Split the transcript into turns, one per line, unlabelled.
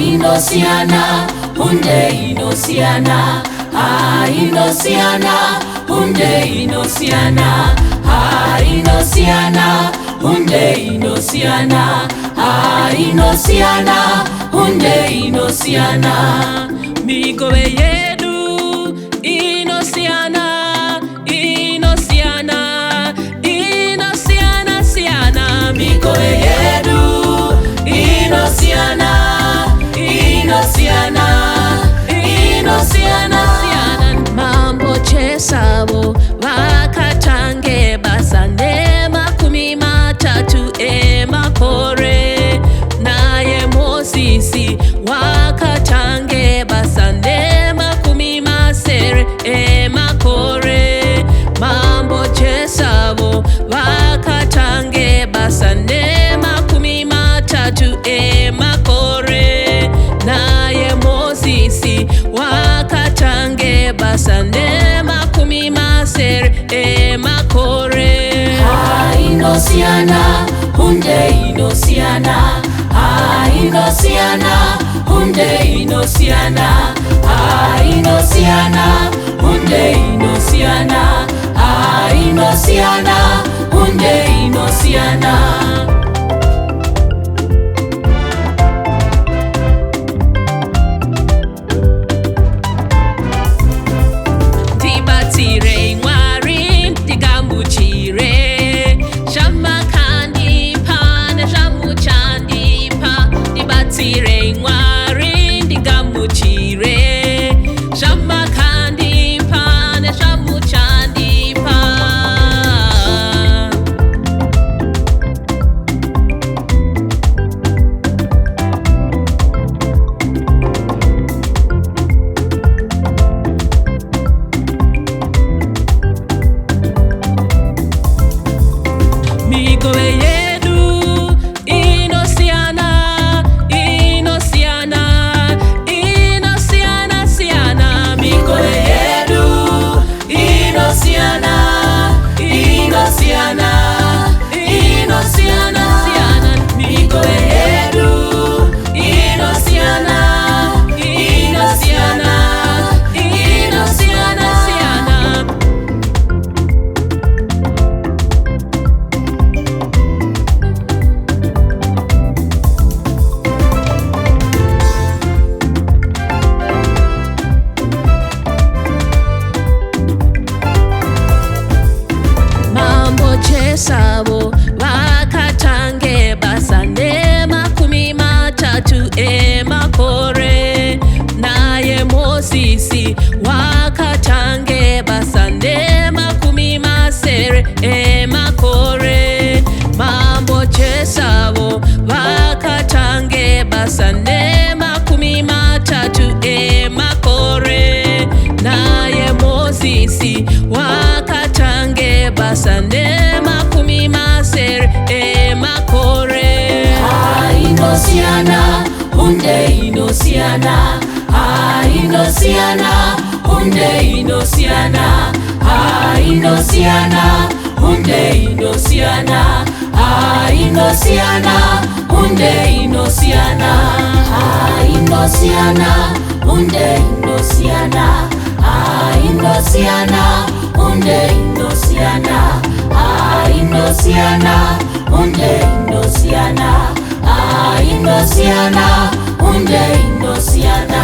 Inosiana, hunde inosiana, inosiana, hunde inosiana, inosiana, hunde inosiana, inosiana, hunde inosiana.
Mikowe yedu inosiana, inosiana, inosiana siana.
Mikowe yedu inosiana, inosiana, inosiana
siana. Mambo chesabo wakatange basane makumi matatu emakore, naye Mosisi wakatange basane makumi masere emakore. Mambo chesabo wakatange basane makumi matatu emakore, naye Mosisi wakatange basane makumi masere emakore.
Inosiana, hunde inosiana, inosiana, hunde inosiana, inosiana, hunde inosiana, inosiana, hunde inosiana.
Mikowe yedu inosiana, inosiana, inosiana siana.
Mikowe yedu inosiana, inosiana, inosiana
siana.
Mikowe yedu inosiana, inosiana, inosiana
siana. Mambo chesabo wakatange basane makumi matatu emakore, naye Mosisi wakatange basane makumi masere emakore. Mambo chesabo wakatange basane makumi matatu emakore, naye Mosisi wakatange basane makumi masere emakore.
Inosiana, hunde inosiana, inosiana, hunde inosiana, inosiana, hunde inosiana, inosiana, hunde inosiana, inosiana, hunde inosiana, inosiana, hunde inosiana, inosiana, hunde inosiana, inosiana, hunde inosiana.